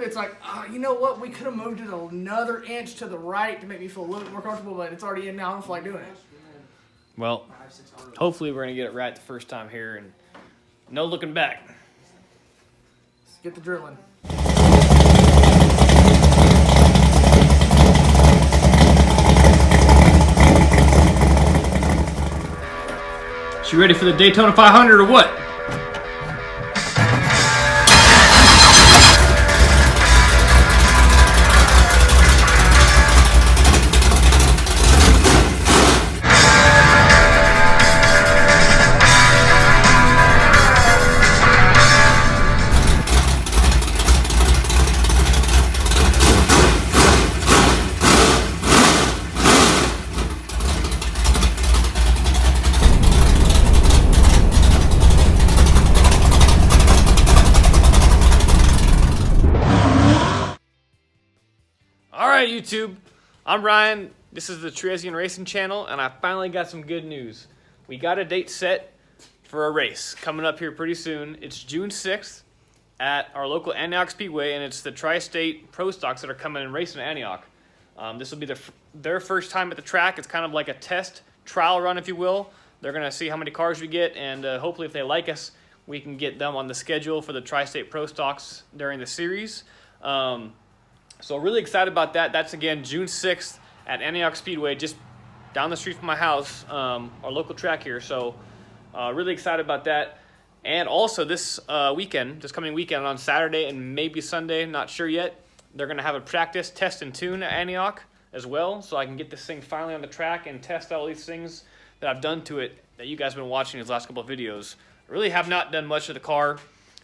it's like, you know what? We could have moved it another inch to the right to make me feel a little bit more comfortable, but it's already in now. I don't feel like doing it. Well, hopefully we're going to get it right the first time here and no looking back. Let's get the drilling. She ready for the Daytona 500 or what? Alright YouTube, I'm Ryan, this is the Trezian Racing channel, and I finally got some good news. We got a date set for a race coming up here pretty soon. It's June 6th at our local Antioch Speedway, and it's the Tri-State Pro Stocks that are coming and racing at Antioch. This will be their first time at the track. It's kind of like a test trial run, if you will. They're going to see how many cars we get, and hopefully if they like us, we can get them on the schedule for the Tri-State Pro Stocks during the series. So really excited about that. That's again June 6th at Antioch Speedway, just down the street from my house, our local track here. So really excited about that. And also this weekend, this coming weekend on Saturday and maybe Sunday, not sure yet, they're going to have a practice, test, and tune at Antioch as well. So I can get this thing finally on the track and test all these things that I've done to it that you guys have been watching these last couple of videos. I really have not done much of the car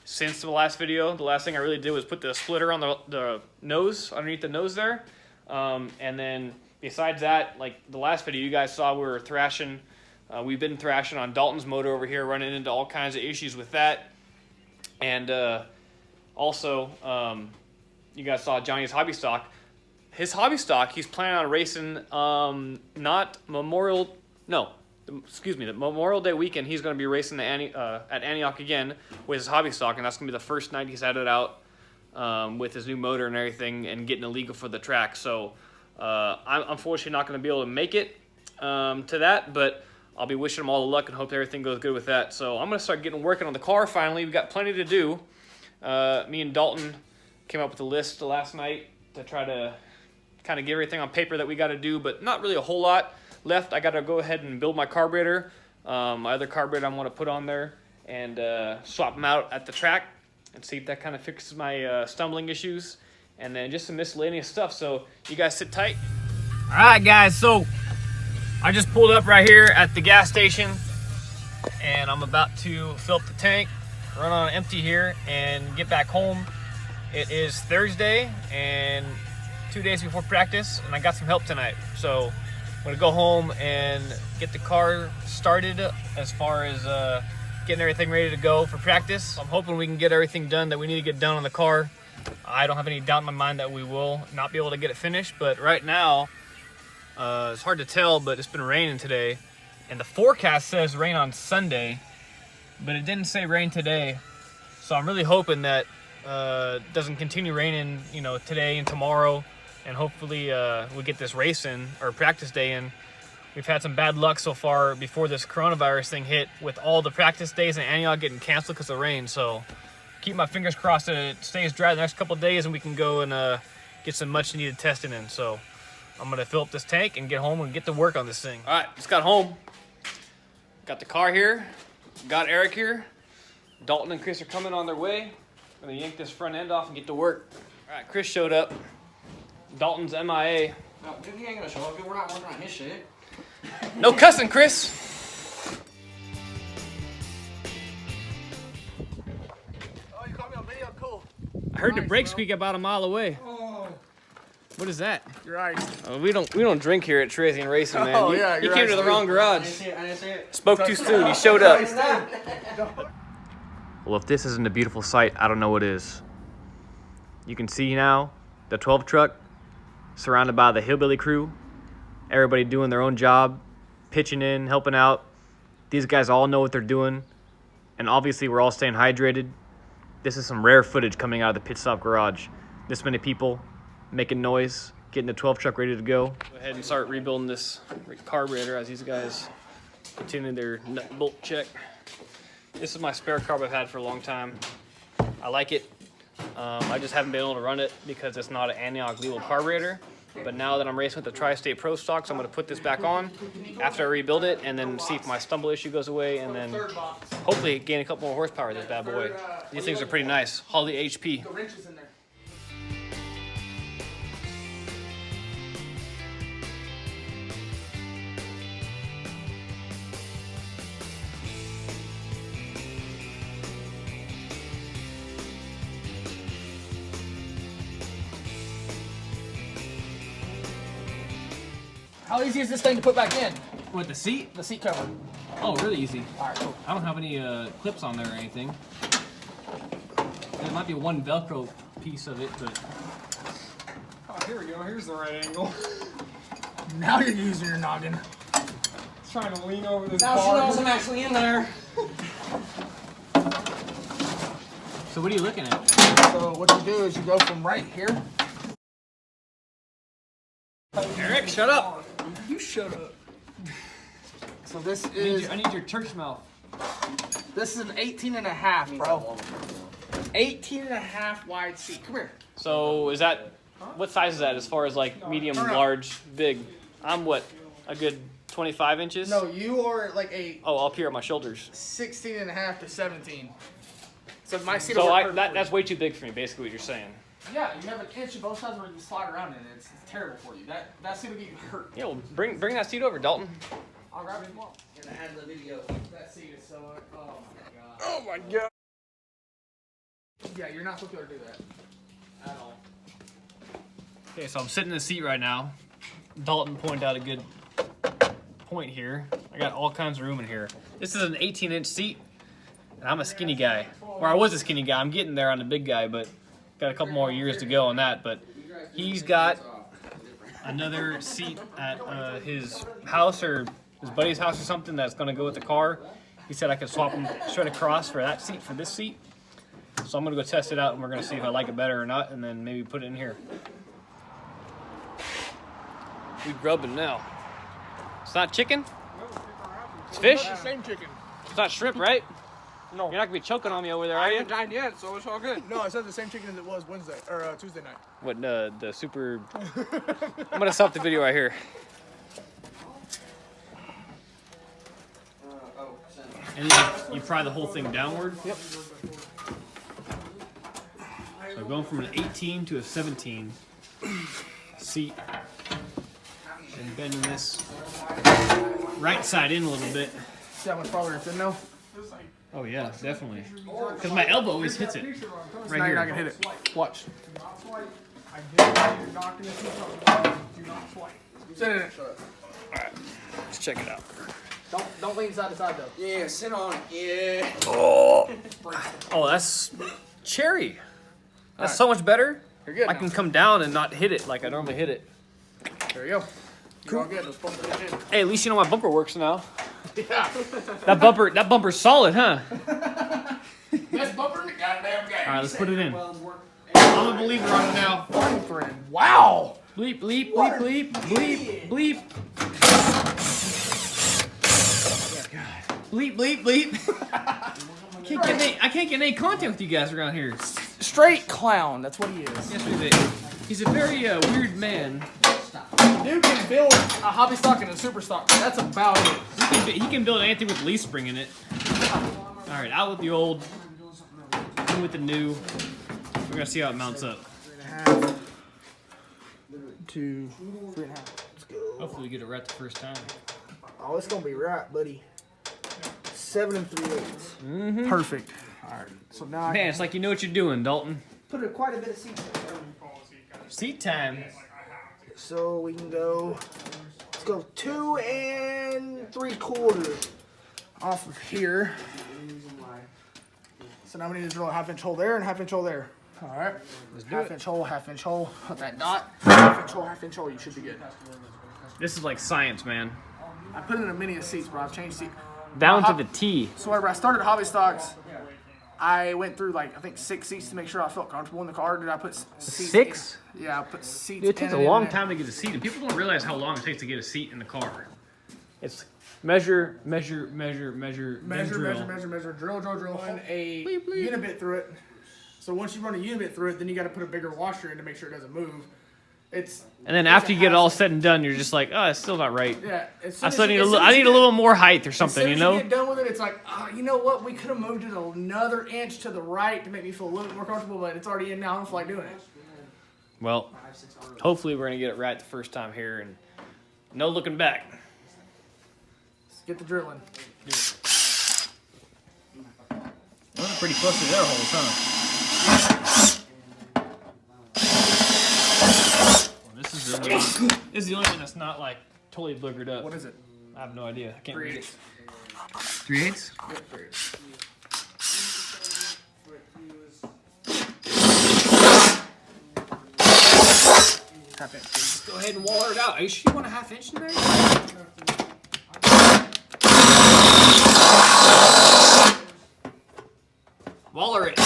since the last video. The last thing I really did was put the splitter on the nose, underneath the nose there. And then besides that, like the last video you guys saw, we were thrashing. We've been thrashing on Dalton's motor over here, running into all kinds of issues with that. And also, you guys saw Johnny's hobby stock. His hobby stock, he's planning on racing the Memorial Day weekend. He's going to be racing at Antioch again with his hobby stock, and that's going to be the first night he's had it out with his new motor and everything and getting illegal for the track. So I'm unfortunately not going to be able to make it to that, but I'll be wishing him all the luck and hope everything goes good with that. So I'm going to start working on the car finally. We've got plenty to do. Me and Dalton came up with a list last night to try to kind of get everything on paper that we got to do, but not really a whole lot left. I got to go ahead and build my carburetor. My other carburetor I want to put on there and swap them out at the track and see if that kind of fixes my stumbling issues, and then just some miscellaneous stuff. So you guys sit tight. All right, guys. So I just pulled up right here at the gas station, and I'm about to fill up the tank, run on empty here, and get back home. It is Thursday and 2 days before practice, and I got some help tonight. So I'm gonna go home and get the car started as far as getting everything ready to go for practice. I'm hoping we can get everything done that we need to get done on the car. I don't have any doubt in my mind that we will not be able to get it finished, but right now, it's hard to tell, but it's been raining today, and the forecast says rain on Sunday, but it didn't say rain today. So I'm really hoping that it doesn't continue raining, today and tomorrow, and hopefully we get this race in, or practice day in. We've had some bad luck so far before this coronavirus thing hit, with all the practice days in Antioch getting canceled because of rain. So keep my fingers crossed that it stays dry the next couple of days and we can go and get some much needed testing in. So I'm gonna fill up this tank and get home and get to work on this thing. All right, just got home. Got the car here, got Eric here. Dalton and Chris are coming on their way. I'm gonna yank this front end off and get to work. All right, Chris showed up. Dalton's MIA. No, dude, he ain't gonna show up. We're not working on his shit. No cussing, Chris. Oh, you caught me on video? Cool. I heard Nice, the brake bro. squeak about a mile away. Oh, What is that? you're right. We don't drink here at Trezian Racing, man. Oh, You- yeah, you you're came right, to the dude. wrong I garage. didn't see it. Spoke too soon. You showed up. Stop. Well, if this isn't a beautiful sight, I don't know what is. You can see now the 12 truck surrounded by the Hillbilly crew. Everybody doing their own job, pitching in, helping out. These guys all know what they're doing, and obviously we're all staying hydrated. This is some rare footage coming out of the pit stop garage. this many people making noise, getting the 12 truck ready to go. Go ahead and start rebuilding this carburetor as these guys continue their nut and bolt check. This is my spare carb I've had for a long time. I like it. I just haven't been able to run it because it's not an Antioch legal carburetor. But now that I'm racing with the Tri-State Pro Stocks, I'm going to put this back on after I rebuild it and then see if my stumble issue goes away and then hopefully gain a couple more horsepower with this bad boy. These things are pretty nice. Holly HP. The wrench is in there. How easy is this thing to put back in? What, the seat? The seat cover. Oh, really easy. Alright, cool. I don't have any clips on there or anything. There might be one Velcro piece of it, but... Oh, here we go. Here's the right angle. Now you're using your noggin. Trying to lean over this Now she bar. knows I'm actually in there. So what are you looking at? So what you do is you go from right here. Eric, shut up! You shut up. So this I is need your church mouth. this is an 18 and a half, bro. 18 and a half wide seat. Come here. So is that, what size is that as far as like medium, large, big? I'm what, a good 25 inches? No, you are like a Oh, up here at my shoulders. 16 and a half to 17. So my seat So will work that's way too big for me, basically what you're saying. Yeah, you have an inch of both sides where you slide around in it. It's terrible for you. That seat will get you hurt. Yeah, well, bring that seat over, Dalton. I'll grab it tomorrow. And I had the video. That seat is so. Oh my god. Oh my god. Yeah, you're not supposed to be able to do that at all. Okay, so I'm sitting in the seat right now. Dalton pointed out a good point here. I got all kinds of room in here. This is an 18-inch seat, and I'm a skinny guy. Or I was a skinny guy. I'm getting there on the big guy, but got a couple more years to go on that. But he's got another seat at his house or his buddy's house or something that's going to go with the car. He said I could swap them straight across for that seat for this seat. So I'm going to go test it out, and we're going to see if I like it better or not, and then maybe put it in here. We grubbing now. It's not chicken? It's fish? It's the same chicken. It's not shrimp, right? No. You're not going to be choking on me over there, are I you? haven't dined yet, so it's all good. No, I said the same chicken as it was Wednesday or Tuesday night. What, the super... I'm going to stop the video right here. And then you pry the whole thing downward? Yep. So going from an 18 to a 17 seat. And bending this right side in a little bit. See how much farther it's in now? Oh yeah, definitely. Because my elbow always hits it. Right Now here. you're not gonna hit it. Watch. Sit in it. Alright, let's check it out. Don't lean side to side though. Yeah, sit on it. Yeah. Oh, that's cherry. That's so much better. You're good. I can come down and not hit it like I normally hit it. There you go. You're all good. Let's bump it in. Hey, at least you know my bumper works now. Yeah. That bumper's solid, huh? Best bumper in the goddamn game. Alright, let's put it in. I'm a believer on it now. Wow. Bleep, bleep, bleep, bleep, bleep, bleep. Bleep, bleep, bleep. I can't get any contact with you guys around here. Straight clown. That's what he is. Yesterday, he's a very weird man. Dude can build a hobby stock and a super stock. That's about it. He can build anything with leaf spring in it. All right, out with the old, in with the new. We're gonna see how it mounts up. 3.5 to 3.5. Let's go. Hopefully we get it right the first time. Oh, it's gonna be right, buddy. 7 3/8. Mm-hmm. Perfect. All right. So now Man, it's like you know what you're doing, Dalton. put quite a bit of seats. Seat time. So we can go. Let's go 2 3/4 off of here. So now we need to drill a 1/2 inch hole there and a 1/2 inch hole there. All right. Let's do 1/2 it. inch hole, 1/2 inch hole. Put that dot. 1/2 inch hole, 1/2 inch hole. You should be good. This is like science, man. I put in a mini of seats, bro. I've changed seats. Down to the T. So whenever I started Hobby Stocks, I went through like I think 6 seats to make sure I felt comfortable in the car. Did I put seats? 6? Yeah, I put seats. Dude, it takes in a and long in. time to get a seat, and people don't realize how long it takes to get a seat in the car. It's measure, then Measure, drill. drill, and a unibit through it. So once you run a unibit through it, then you got to put a bigger washer in to make sure it doesn't move. And then after you get it all said and done, you're just like, oh, it's still not right. Yeah, I still need I need a little more height or something, you know? As soon as you get done with it, it's like, you know what? We could have moved it another inch to the right to make me feel a little bit more comfortable, but it's already in now. I don't feel like doing it. Well, hopefully we're gonna get it right the first time here, and no looking back. Let's get the drilling. Those are pretty close to their holes, huh? This is the only one that's not like totally boogered up. What is it? I have no idea. I can't read it. 3/8? Just go ahead and waller it out. Are you sure you want a 1/2 inch in there? Waller it.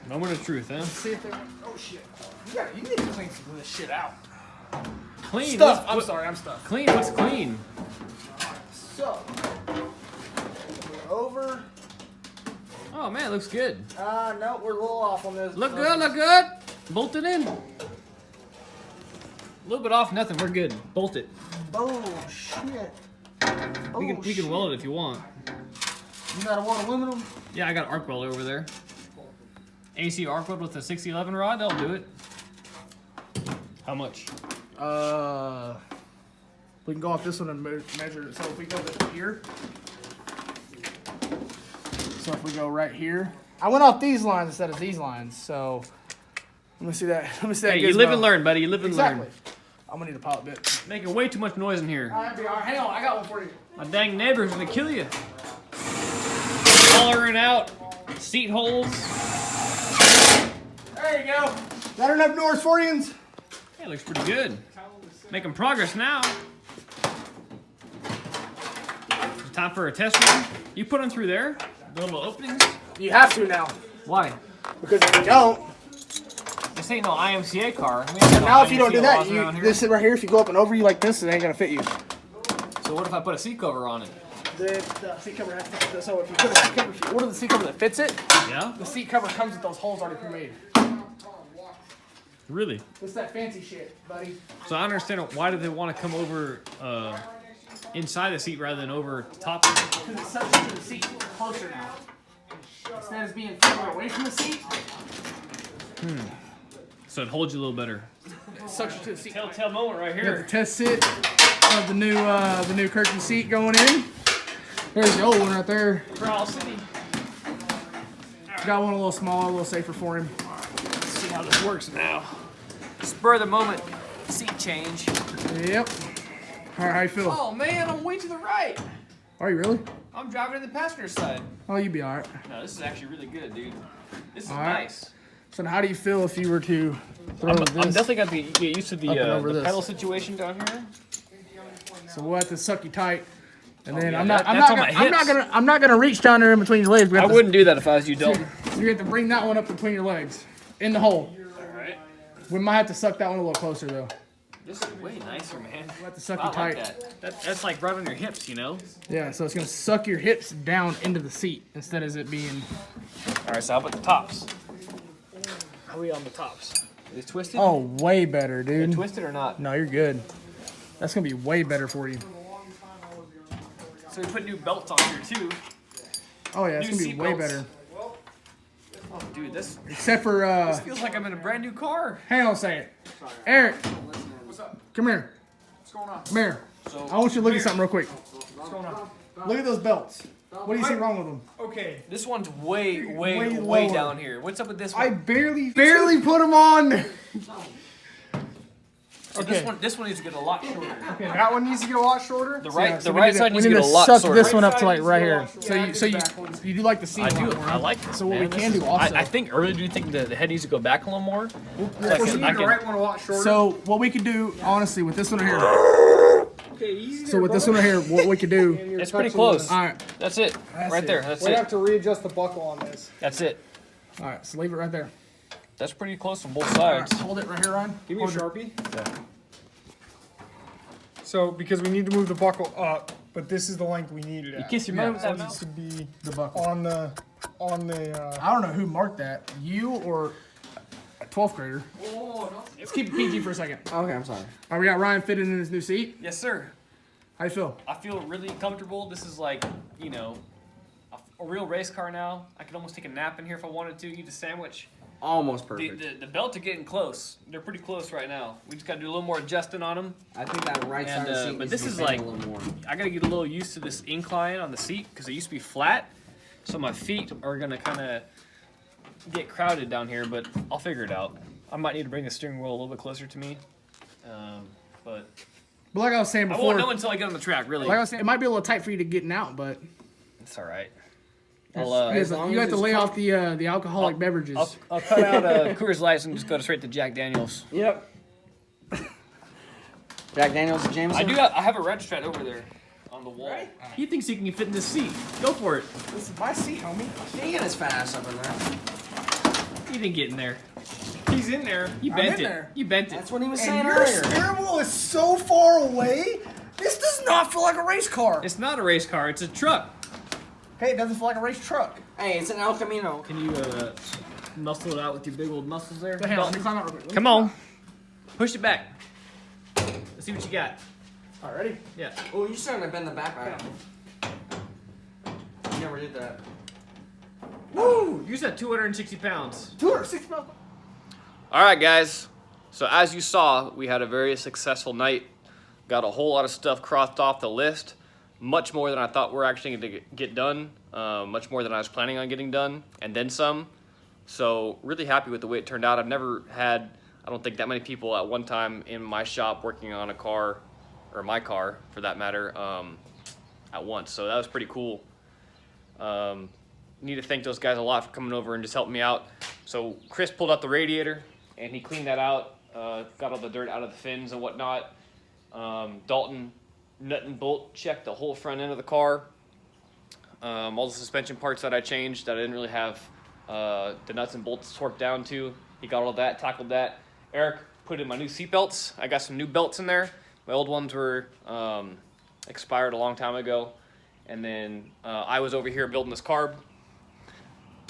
Moment of truth, huh? See if they want. Oh shit! You need to clean some of this shit out. Clean. Stuff. I'm sorry. I'm stuffed. Clean. What's clean? So over. Oh man, it looks good. No, we're a little off on this. Look good. Look good. Bolt it in. A little bit off. Nothing. We're good. Bolt it. Oh shit! We can weld it if you want. You got a weld aluminum? Yeah, I got arc welder over there. AC arc weld with a 6011 rod. That'll do it. How much? We can go off this one and measure it. So if we go to here. So if we go right here. I went off these lines instead of these lines. So let me see that. Let me see that. Hey, you live and learn, buddy. You live and Exactly. learn. I'm gonna need a pilot bit. Making way too much noise in here. Alright, hang on. I got one for you. My dang neighbor's gonna kill you. Hollering out seat holes. There you go. Got enough North Floridians? Hey, looks pretty good. Making progress now. Time for a test run. You put them through there. The little openings. You have to now. Why? Because if you don't, This ain't no IMCA car. We ain't got no now if you don't do IMCA that, laws around here. this right here, if you go up and over you like this, it ain't gonna fit you. So what if I put a seat cover on it? The seat cover has to, so if you put a seat cover, if you order the seat cover that fits it, Yeah? the seat cover comes with those holes already pre-made. Really? It's that fancy shit, buddy. So I understand why do they want to come over inside the seat rather than over top of it? Because it's subject to the seat closer now. Instead of being further away from the seat, So it holds you a little better. it's subject to the seat. Telltale moment right We got the here. test sit of the new curtain seat going in. There's the old one right there. Crawl City. Got one a little smaller, a little safer for him. Let's see how this works now. Spur of the moment seat change. Yep. All right, how you feel? Oh man, I'm way to the right. Are you really? I'm driving in the passenger side. Oh, you'd be all right. No, this is actually really good, dude. This is All right. nice. So how do you feel if you were to throw I'm this? definitely got to get used to Up and over the this. pedal situation down here. So we'll have to suck you tight, and then yeah, I'm not that's on my hips. gonna reach down there in between your legs. We have to- do that if I was you, Dalton. You have to bring that one up between your legs, in the hole. Alright. We might have to suck that one a little closer though. This is way nicer, man. We'll have to suck I you tight. like that. That's like right on your hips, you know? Yeah, so it's gonna suck your hips down into the seat instead of it being. Alright, so how about the tops? How are we on the tops? Is it twisted? Oh, way better, Is it dude. twisted or not? No, you're good. That's gonna be way better for you. So we put new belts on here too. Oh yeah, it's New gonna be seat way belts. better. Oh, dude, this Except for feels like I'm in a brand new car. hang on a second. Eric, come here. What's going on? Come here. So I want you to look at something real quick. What's going on? Look at those belts. What do you see wrong with them? Okay. this one's way Way lower. down here. What's up with this one? I barely put them on. So this one needs to get a lot shorter. Okay, that one needs to get a lot shorter. The right, Yeah, so the we right need side to, needs we to need get a to lot suck shorter. this one up to like right Yeah, here. yeah, So you do like the seat. I a lot do. more. I like it. So what man. we can This do is- also. I think really do think the head needs to go back a little more. Of course, you need the right one a lot shorter. So what we could do, honestly, with this one right here. Okay, easy. So with this one right here, what we could do. It's pretty close. All right. That's it. Right there. That's We have it. to readjust the buckle on this. That's it. All right. So leave it right there. That's pretty close on both All right, sides. hold it right here, Ryan. Give me a Hold it. Sharpie. Yeah. So, because we need to move the buckle up, but this is the length we need it at. You kiss your Yeah, mouth with So that it needs mouth. to be The buckle. on the, I don't know who marked that. You or a 12th grader. Let's keep it PG for a second. Okay, I'm sorry. All right, we got Ryan fitted in his new seat. Yes, sir. How you feel? I feel really comfortable. This is like, you know, a real race car now. I could almost take a nap in here if I wanted to, eat a sandwich. Almost The, perfect. the belts are getting close. They're pretty close right now. We just got to do a little more adjusting on them. I think that right side And, of the seat but needs this to be is bent like- a little more. I got to get a little used to this incline on the seat because it used to be flat. So my feet are going to kind of get crowded down here, but I'll figure it out. I might need to bring the steering wheel a little bit closer to me. But But like I was saying I before, won't know until I get on the track, really. like I was saying, it might be a little tight for you to getting out, but It's all right. you I'll, have as to, long you as have to it's lay off the alcoholic beverages. I'll cut out Coors Lights and just go straight to Jack Daniels. Yep. Jack Daniels and Jameson. I have a wrench right over there on the wall. He thinks he can fit in this seat. Go for it. This is my seat, homie. He get his fat ass up in there. He didn't get in there. he's in there. You I'm bent in it. there. You bent it. That's what he was And saying your earlier. steering wheel is so far away. This does not feel like a race car. It's not a race car. It's a truck. Okay, it doesn't feel like a race truck. Hey, it's an El Camino. Can you muscle it out with your big old muscles there? Hang on, let me climb out real quick. Come on. Push it back. Let's see what you got. All right, ready? Yeah. Oh, you're starting to bend the back right. You never did that. Woo! You said 260 pounds. 260 pounds. All right, guys. So as you saw, we had a very successful night. Got a whole lot of stuff crossed off the list. Much more than I thought we're actually going to get done. Much more than I was planning on getting done, and then some. So really happy with the way it turned out. I've never had, I don't think, that many people at one time in my shop working on a car, or my car for that matter, at once. So that was pretty cool. Need to thank those guys a lot for coming over and just helping me out. So Chris pulled out the radiator and he cleaned that out, got all the dirt out of the fins and whatnot. Dalton nut and bolt checked the whole front end of the car. All the suspension parts that I changed that I didn't really have the nuts and bolts torqued down to. He got all that, tackled that. Eric put in my new seat belts. I got some new belts in there. My old ones were expired a long time ago. And then I was over here building this carb.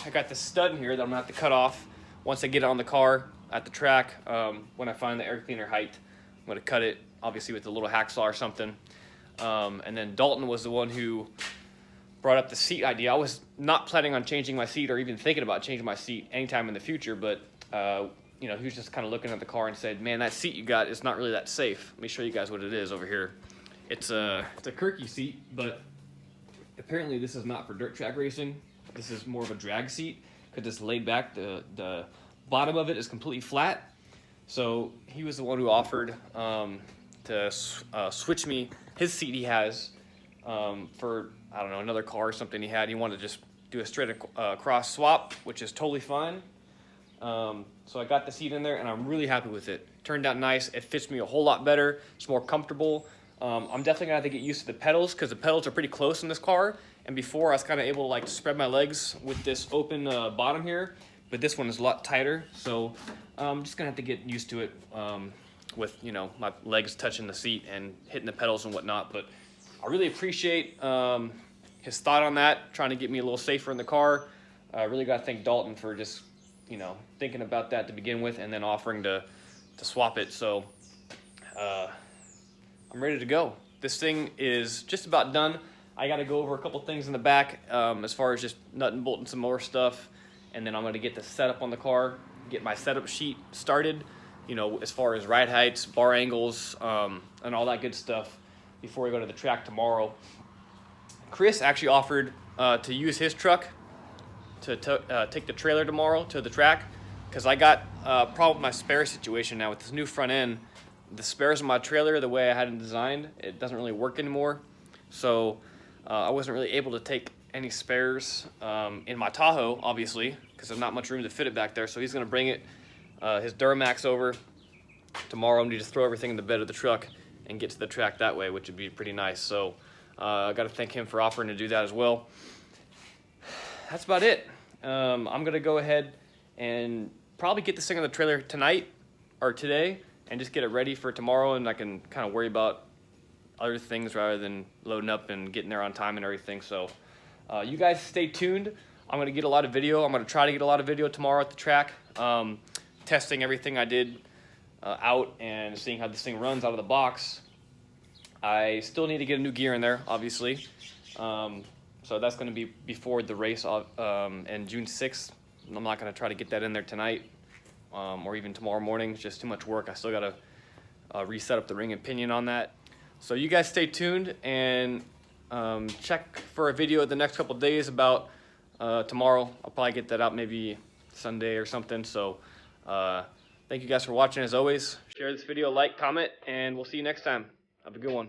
I got this stud in here that I'm gonna have to cut off once I get it on the car at the track. When I find the air cleaner height, I'm gonna cut it, obviously with a little hacksaw or something. And then Dalton was the one who brought up the seat idea. I was not planning on changing my seat or even thinking about changing my seat anytime in the future, but you know, he was just kind of looking at the car and said, "Man, that seat you got is not really that safe." Let me show you guys what it is over here. It's a Kirky seat, but apparently this is not for dirt track racing. This is more of a drag seat because it's laid back. The bottom of it is completely flat. So he was the one who offered to switch me his seat he has for, I don't know, another car or something he had. He wanted to just do a straight across swap, which is totally fine. So I got the seat in there and I'm really happy with it. Turned out nice. It fits me a whole lot better. It's more comfortable. I'm definitely gonna have to get used to the pedals because the pedals are pretty close in this car. And before I was kind of able to like spread my legs with this open bottom here, but this one is a lot tighter. So I'm just gonna have to get used to it with, you know, my legs touching the seat and hitting the pedals and whatnot. But I really appreciate his thought on that, trying to get me a little safer in the car. I really gotta thank Dalton for just, you know, thinking about that to begin with and then offering to swap it. So I'm ready to go. This thing is just about done. I got to go over a couple things in the back as far as just nut and bolting some more stuff, and then I'm going to get the setup on the car, get my setup sheet started, you know, as far as ride heights, bar angles, and all that good stuff before we go to the track tomorrow. Chris actually offered to use his truck to take the trailer tomorrow to the track because I got a problem with my spare situation now with this new front end. The spares on my trailer, the way I had it designed, it doesn't really work anymore. So I wasn't really able to take any spares in my Tahoe, obviously, because there's not much room to fit it back there. So he's going to bring it, his Duramax over tomorrow. I'm going to just throw everything in the bed of the truck and get to the track that way, which would be pretty nice. So I got to thank him for offering to do that as well. That's about it. I'm going to go ahead and probably get this thing on the trailer tonight or today and just get it ready for tomorrow, and I can kind of worry about other things rather than loading up and getting there on time and everything. So you guys stay tuned. I'm going to get a lot of video. I'm going to try to get a lot of video tomorrow at the track, testing everything I did out and seeing how this thing runs out of the box. I still need to get a new gear in there, obviously. So that's going to be before the race and June 6th. I'm not going to try to get that in there tonight or even tomorrow morning. It's just too much work. I still got to reset up the ring and pinion on that. So you guys stay tuned and check for a video the next couple days about tomorrow. I'll probably get that out maybe Sunday or something. So thank you guys for watching as always. Share this video, like, comment, and we'll see you next time. Have a good one.